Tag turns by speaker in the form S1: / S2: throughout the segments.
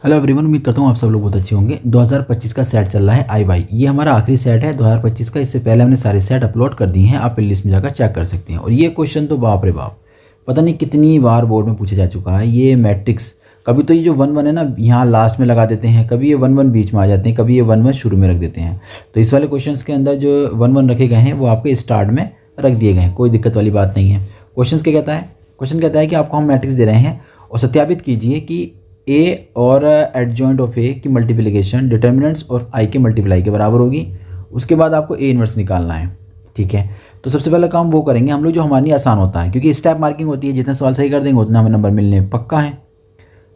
S1: Hello everyone, उम्मीद करता हूँ आप सब लोग बहुत अच्छे होंगे। 2025 का सेट चल रहा है आई वाई। ये हमारा आखिरी सेट है 2025 का। इससे पहले हमने सारे सेट अपलोड कर दिए हैं, आप प्ले लिस्ट में जाकर चेक कर सकते हैं। और ये क्वेश्चन तो बाप रे बाप, पता नहीं कितनी बार बोर्ड में पूछा जा चुका है। ये मैट्रिक्स, कभी तो ये जो 1 1 है ना यहाँ लास्ट में लगा देते हैं, कभी ये 1 1 बीच में आ जाते हैं, कभी ये 1 1 शुरू में रख देते हैं। तो इस वाले क्वेश्चन के अंदर जो 1 1 रखे गए हैं वो आपके स्टार्ट में रख दिए गए हैं, कोई दिक्कत वाली बात नहीं है। क्वेश्चन क्या कहता है? क्वेश्चन कहता है कि आपको हम मैट्रिक्स दे रहे हैं और सत्यापित कीजिए कि ए और एडजॉइंट ऑफ ए की मल्टीप्लिकेशन डिटर्मिनेंट्स और आई के मल्टीप्लाई के बराबर होगी। उसके बाद आपको ए इनवर्स निकालना है। ठीक है, तो सबसे पहला काम वो करेंगे हम लोग जो हमारे लिए आसान होता है, क्योंकि स्टेप मार्किंग होती है, जितने सवाल सही कर देंगे उतना हमें नंबर मिलने पक्का है।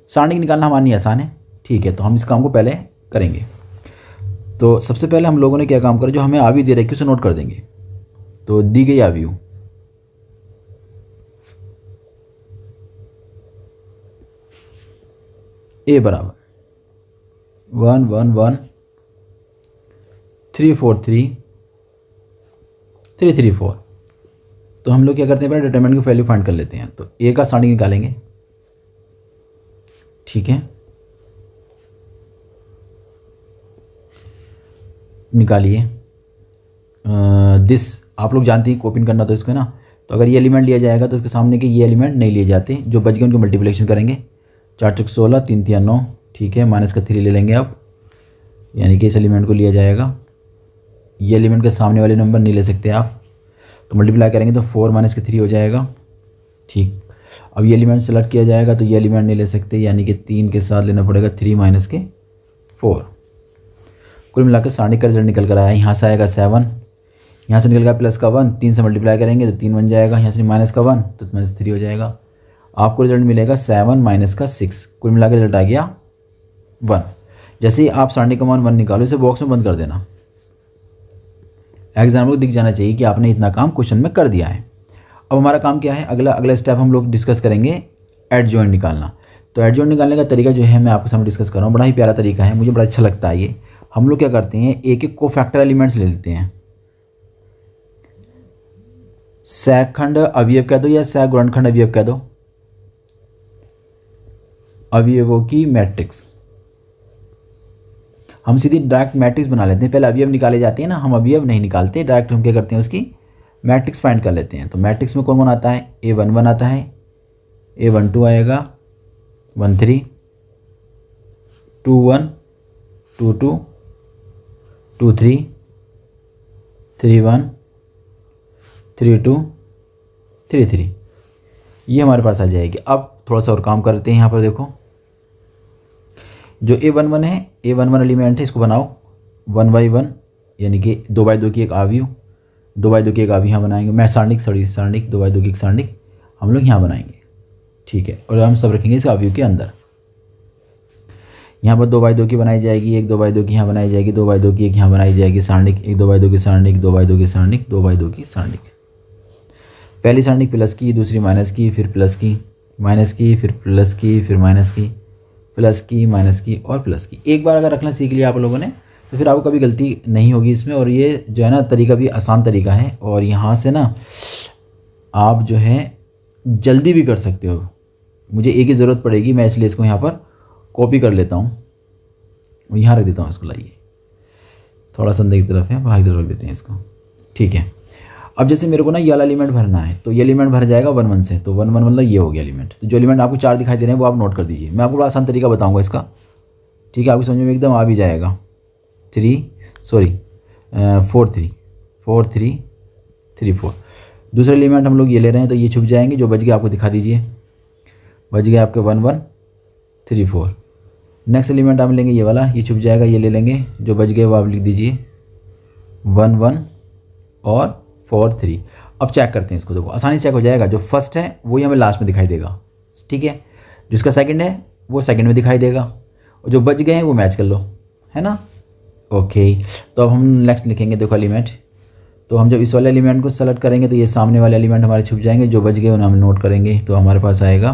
S1: सारणी निकालना हमारे लिए आसान है। ठीक है, तो हम इस काम को पहले करेंगे। तो सबसे पहले हम लोगों ने क्या काम करा, जो हमें आवी दे रहे हैं उसे नोट कर देंगे। तो दी गई आवी ए बराबर 1 1 1 3 4 3 3 3 4। तो हम लोग क्या करते हैं, पहले डिटरमिनेंट की वैल्यू फाइंड कर लेते हैं। तो ए का सारणी निकालेंगे। ठीक है, निकालिए। दिस आप लोग जानते हैं कॉपी करना, तो इसको ना, तो अगर ये एलिमेंट लिया जाएगा तो इसके सामने के ये एलिमेंट नहीं लिए जाते, जो बच गए उनकी मल्टीप्लिकेशन करेंगे। 4 चौक 16, 3 3 9। ठीक है, माइनस का 3 ले लेंगे आप, यानी कि इस एलिमेंट को लिया जाएगा। ये एलिमेंट के सामने वाले नंबर नहीं ले सकते आप, तो मल्टीप्लाई करेंगे तो 4 माइनस का 3 हो जाएगा। ठीक, अब ये एलिमेंट सेलेक्ट किया जाएगा तो ये एलिमेंट नहीं ले सकते, यानी कि 3 के साथ लेना पड़ेगा 3 माइनस के 4। कुल मिलाकर सारणी का रिजल्ट निकल कर आया। यहाँ से आएगा 7, यहाँ से निकल गया प्लस का 1, 3 से मल्टीप्लाई करेंगे तो 3 बन जाएगा, यहाँ से माइनस का 1 तो माइनस 3 हो जाएगा। आपको रिजल्ट मिलेगा 7 माइनस का 6। कुल मिलाकर रिजल्ट आ गया 1। जैसे ही आप सारणी का मान 1 निकालो, इसे बॉक्स में बंद कर देना। एग्जाम को दिख जाना चाहिए कि आपने इतना काम क्वेश्चन में कर दिया है। अब हमारा काम क्या है, अगला स्टेप हम लोग डिस्कस करेंगे एडजॉइंट निकालना। तो एडजॉइंट निकालने का तरीका जो है मैं आपके सामने डिस्कस कर रहा हूँ, बड़ा ही प्यारा तरीका है, मुझे बड़ा अच्छा लगता है ये। हम लोग क्या करते हैं, एक एक कोफैक्टर एलिमेंट्स ले लेते हैं। सैखंड अवयव कह दो या सह गुणनखंड अवयव कह दो, अवयवों की मैट्रिक्स। हम सीधी डायरेक्ट मैट्रिक्स बना लेते हैं। पहले अवयव निकाले जाते हैं ना, हम अवयव नहीं निकालते, डायरेक्ट हम क्या करते हैं उसकी मैट्रिक्स फाइंड कर लेते हैं। तो मैट्रिक्स में कौन कौन आता है, A11 आता है, A12 आएगा, 13 21 22 23 31 32 33, ये हमारे पास आ जाएगी। अब थोड़ा सा और काम करते हैं। यहाँ पर देखो, जो A11 है, A11 एलिमेंट है, इसको बनाओ 1 बाई 1, यानी कि 2 बाई 2 की एक आव्यूह, 2 बाई 2 की एक आव्यूह यहाँ बनाएंगे। मैं सारणिक 2 बाई 2 की एक सारणिक हम लोग यहाँ बनाएंगे। ठीक है, और हम सब रखेंगे इस आव्यूह के अंदर। यहाँ पर 2 बाई 2 की बनाई जाएगी, एक 2 बाई 2 की यहाँ बनाई जाएगी, 2 बाई 2 की एक यहाँ बनाई जाएगी सारणिक, एक 2 बाई 2 की सारणिक, 2 बाई 2 की सारणिक, 2 बाई 2 की सारणिक। पहली सारणिक प्लस की, दूसरी माइनस की, फिर प्लस की, माइनस की, फिर प्लस की, फिर माइनस की, प्लस की, माइनस की और प्लस की। एक बार अगर रखना सीख लिया आप लोगों ने तो फिर आपको कभी गलती नहीं होगी इसमें। और ये जो है ना तरीका भी आसान तरीका है, और यहाँ से ना आप जो है जल्दी भी कर सकते हो। मुझे एक ही ज़रूरत पड़ेगी, मैं इसलिए इसको यहाँ पर कॉपी कर लेता हूँ और यहाँ रख देता हूँ इसको। लाइए, थोड़ा सा अंदर की तरफ है, बाहर की तरफ रख देते हैं इसको। ठीक है, अब जैसे मेरे को ना ये वाला एलिमेंट भरना है, तो ये एलिमेंट भर जाएगा 1 1 से, तो 1 1 मतलब ये हो गया एलिमेंट। तो जो एलिमेंट आपको 4 दिखाई दे रहे हैं वो आप नोट कर दीजिए। मैं आपको बड़ा आसान तरीका बताऊंगा इसका। ठीक है, आपकी समझ में एकदम आ भी जाएगा। 4 3 3 4। दूसरा एलिमेंट हम लोग ये ले रहे हैं, तो ये छुप जाएंगे। जो बच गया आपको दिखा दीजिए, बच गया आपके 1 1 3 4। नेक्स्ट एलिमेंट आप लेंगे ये वाला, ये छुप जाएगा, ये ले लेंगे। जो बच गए वो आप लिख दीजिए 1 1 और 4 3। अब चेक करते हैं इसको, देखो आसानी से चेक हो जाएगा। जो फर्स्ट है वही हमें लास्ट में दिखाई देगा। ठीक है, जिसका सेकंड है वो सेकंड में दिखाई देगा, और जो बच गए हैं वो मैच कर लो, है ना। ओके, तो अब हम नेक्स्ट लिखेंगे। देखो एलिमेंट, तो हम जब इस वाले एलिमेंट को सेलेक्ट करेंगे तो ये सामने वाले एलिमेंट हमारे छुप जाएंगे। जो बच गए उन्हें हम नोट करेंगे, तो हमारे पास आएगा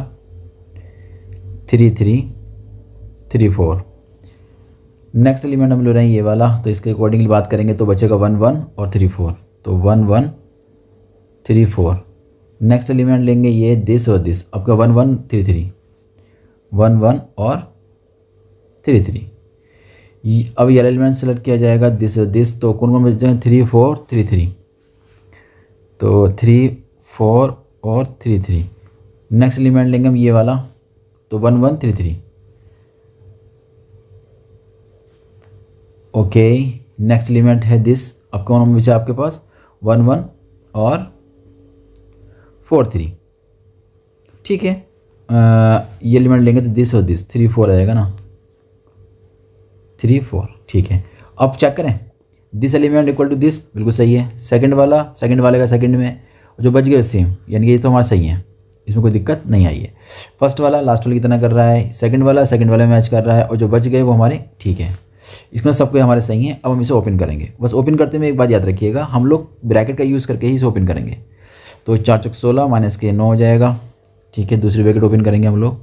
S1: 3 3 3 4। नेक्स्ट एलिमेंट हम ले रहे हैं ये वाला, तो इसके अकॉर्डिंगली बात करेंगे तो बचेगा 1 1 और 3 4, तो 1 1 3 4। नेक्स्ट एलिमेंट लेंगे ये दिस और दिस, आपका 1 1 3 3, 1 1 और 3 3। अब ये एलिमेंट सेलेक्ट किया जाएगा दिस और दिस, तो कौन कौन बच जाएंगे 3 4 3 3, तो 3 4 और 3 3। नेक्स्ट एलिमेंट लेंगे हम ये वाला, तो 1 1 3 3। ओके, नेक्स्ट एलिमेंट है दिस। अब कौन बचा आपके पास 1 1 और 4 3। ठीक है, ये एलिमेंट लेंगे तो दिस और दिस 3 4 आएगा ना, 3 4। ठीक है, अब चेक करें this element equal to this, बिल्कुल सही है। सेकंड वाले का सेकंड में, जो बच गए सेम, यानी कि ये तो हमारा सही है, इसमें कोई दिक्कत नहीं आई है। फर्स्ट वाला लास्ट वाले कितना कर रहा है, सेकंड वाले मैच कर रहा है, और जो बच गए वो हमारे ठीक है। इसमें सबको हमारे सही हैं। अब हम इसे ओपन करेंगे। बस ओपन करते में एक बात याद रखिएगा, हम लोग ब्रैकेट का यूज़ करके ही इसे ओपन करेंगे। तो 4 चौक 16 माइनस के 9 हो जाएगा। ठीक है, दूसरी ब्रैकेट ओपन करेंगे हम लोग,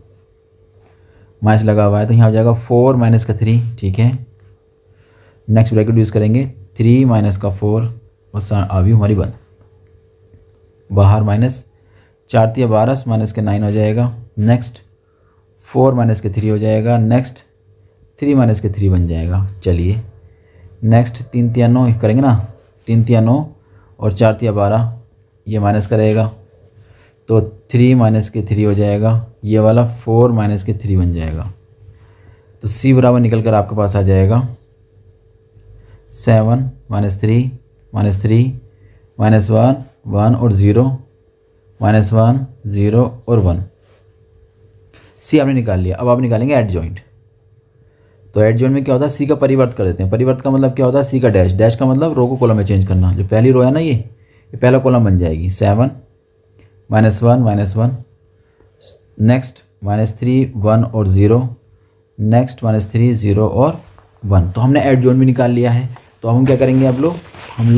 S1: माइनस लगा हुआ है तो यहाँ हो जाएगा 4 माइनस का 3। ठीक है, नेक्स्ट ब्रैकेट यूज़ करेंगे 3 माइनस का 4 और आवी हमारी बंद, बाहर माइनस 4 3 12 माइनस के 9 हो जाएगा। नेक्स्ट 4 माइनस के 3 हो जाएगा। नेक्स्ट 3 माइनस के 3 बन जाएगा। चलिए नेक्स्ट 3 3 9 करेंगे ना, 3 3 9 और 4 3 12, ये माइनस करेगा तो 3 माइनस के 3 हो जाएगा। ये वाला 4 माइनस के 3 बन जाएगा। तो C बराबर निकल कर आपके पास आ जाएगा 7 माइनस 3 माइनस 3 माइनस 1 1 और 0 माइनस 1 0 और 1। C आपने निकाल लिया। अब आप निकालेंगे एड जॉइंट। तो एड जॉइंट में क्या होता है, C का परिवर्त कर देते हैं। परिवर्त का मतलब क्या होता है, C का डैश, डैश का मतलब रो को कॉलम में चेंज करना। जो पहली रो है ना, ये पहला कॉलम बन जाएगी। 7 माइनस 1 माइनस 1, नेक्स्ट माइनस 3 1 और 0, नेक्स्ट माइनस 3 0 और 1। तो हमने एड जॉइंट भी निकाल लिया है। तो हम क्या करेंगे, आप लोग हम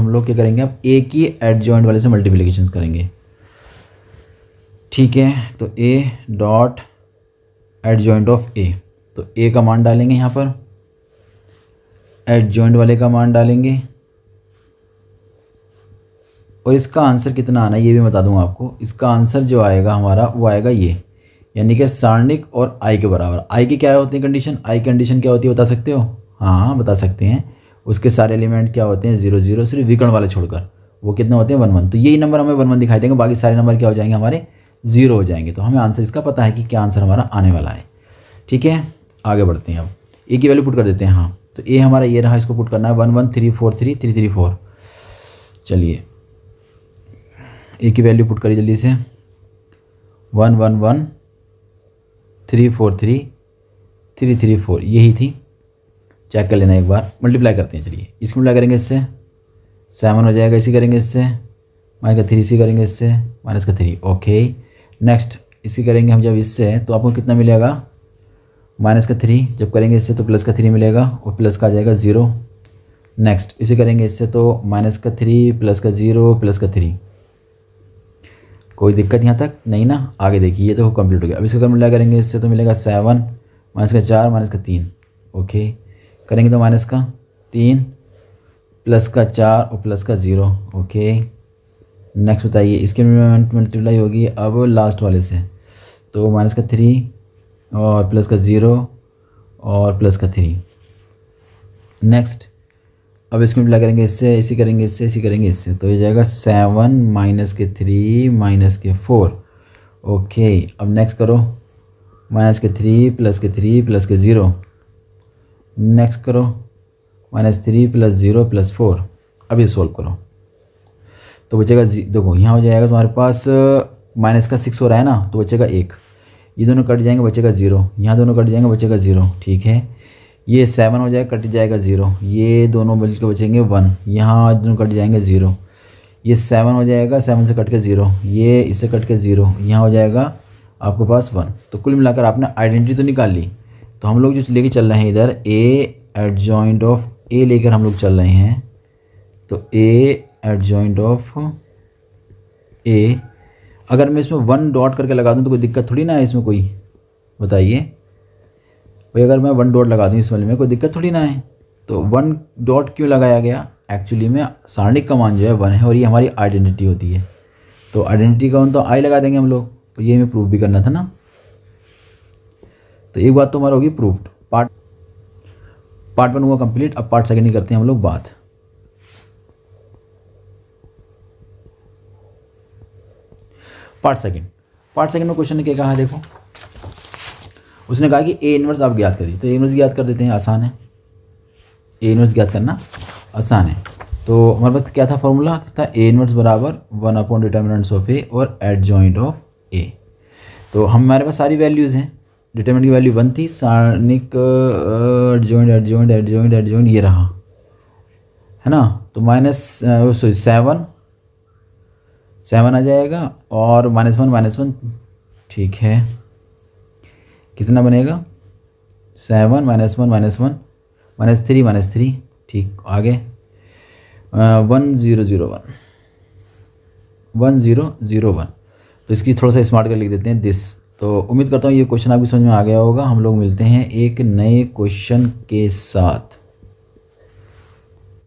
S1: लोग क्या करेंगे, अब ए की एड जॉइंट वाले से मल्टीप्लिकेशंस करेंगे। ठीक है, तो A dot adjoint of A, तो ए का मान डालेंगे यहाँ पर, एड जॉइंट वाले का मान डालेंगे, और इसका आंसर कितना आना है ये भी बता दूंगा आपको। इसका आंसर जो आएगा हमारा वो आएगा ये, यानी कि सारणिक और आई के बराबर। आई की क्या होती है कंडीशन, आई कंडीशन क्या होती है बता सकते हो? हाँ बता सकते हैं। उसके सारे एलिमेंट क्या होते हैं 0 0, सिर्फ विकर्ण वाले छोड़कर, वो कितने होते हैं 1 1। तो यही नंबर हमें 1 1 दिखाई देंगे, बाकी सारे नंबर क्या हो जाएंगे हमारे 0 हो जाएंगे। तो हमें आंसर इसका पता है कि क्या आंसर हमारा आने वाला है। ठीक है, आगे बढ़ते हैं। अब ए की वैल्यू पुट कर देते हैं। हाँ, तो ए हमारा ये रहा, इसको पुट करना है 1 1 3 4 3 3 3 4। चलिए ए की वैल्यू पुट करिए जल्दी से, 1 1 1 3 4 3 3 3 4, यही थी। चेक कर लेना एक बार, मल्टीप्लाई करते हैं। चलिए इसको मल्टीप्लाई करेंगे इससे 7 हो जाएगा, इसी करेंगे इससे माइनस का 3, इसी करेंगे इससे माइनस का 3। ओके, नेक्स्ट इसी करेंगे हम जब इससे, तो आपको कितना मिलेगा माइनस का 3। जब करेंगे इससे तो प्लस का 3 मिलेगा, और प्लस का आ जाएगा 0। नेक्स्ट इसे करेंगे इससे तो माइनस का 3 प्लस का 0 प्लस का 3। कोई दिक्कत यहाँ तक नहीं ना? आगे देखिए, ये तो कंप्लीट हो गया। अब इसका अगर मल्टीप्लाई करेंगे इससे तो मिलेगा 7 माइनस का 4 माइनस का 3। ओके, करेंगे तो माइनस का 3 प्लस का 4 और प्लस का 0। ओके, नेक्स्ट बताइए इसके मल्टीप्लाई होगी अब लास्ट वाले से, तो माइनस का 3 और प्लस का 0 और प्लस का 3। नेक्स्ट अब इसको मल्टीप्लाई करेंगे इससे, इसी करेंगे इससे, इसी करेंगे इससे, तो ये जाएगा 7 माइनस के 3 माइनस के 4। ओके, अब नेक्स्ट करो माइनस के 3 प्लस के 3 प्लस के 0। नेक्स्ट करो माइनस 3 प्लस 0 प्लस 4। अब ये सोल्व करो तो बचेगा देखो यहाँ हो जाएगा तुम्हारे पास माइनस का 6 हो रहा है ना, तो बचेगा 1। ये दोनों कट जाएंगे, बचेगा 0। यहाँ दोनों कट जाएंगे, बचेगा 0। ठीक है, ये 7 हो जाएगा, कट जाएगा 0। ये दोनों मिल के बचेंगे 1। यहाँ दोनों कट जाएंगे 0। ये 7 हो जाएगा, 7 से कट के 0। ये इससे कट के 0। यहाँ हो जाएगा आपके पास 1। तो कुल मिलाकर आपने आइडेंटिटी तो निकाल ली। तो हम लोग जो लेके चल रहे हैं इधर ए एडजॉइंट ऑफ ए लेकर हम लोग चल रहे हैं। तो ए एडजॉइंट ऑफ ए, अगर मैं इसमें 1 डॉट करके लगा दूँ तो कोई दिक्कत थोड़ी ना है इसमें, कोई बताइए भाई। अगर मैं 1 डॉट लगा दूँ इस वाले में कोई दिक्कत थोड़ी ना है। तो 1 डॉट क्यों लगाया गया, एक्चुअली में सारणिक का मान जो है 1 है, और ये हमारी आइडेंटिटी होती है। तो आइडेंटिटी का तो आई लगा देंगे हम लोग। तो ये हमें प्रूफ भी करना था ना। तो एक बात तो हमारा होगी प्रूफ्ड। पार्ट पार्ट 1 हुआ कंप्लीट। अब पार्ट सेकंड ही करते हैं हम लोग बात। पार्ट सेकंड में क्वेश्चन ने क्या कहा है, देखो उसने कहा कि ए इनवर्स आप ज्ञात कर दीजिए। तो ए इनवर्स ज्ञात कर देते हैं, आसान है। ए इनवर्स ज्ञात करना आसान है। तो हमारे पास क्या था, फॉर्मूला था ए इनवर्स बराबर 1/डिटर्मिनेंट्स ऑफ ए और एडजॉइंट ऑफ ए। तो हमारे पास सारी वैल्यूज़ हैं। डिटर्मिनेंट की वैल्यू 1 थी, सारणिक एडजॉइंट ये रहा है ना। तो -7 आ जाएगा और -1 ठीक है। कितना बनेगा, 7 -1 -3 ठीक। आगे 1001 तो इसकी थोड़ा सा स्मार्ट कर लिख देते हैं दिस। तो उम्मीद करता हूँ ये क्वेश्चन आपकी समझ में आ गया होगा। हम लोग मिलते हैं एक नए क्वेश्चन के साथ।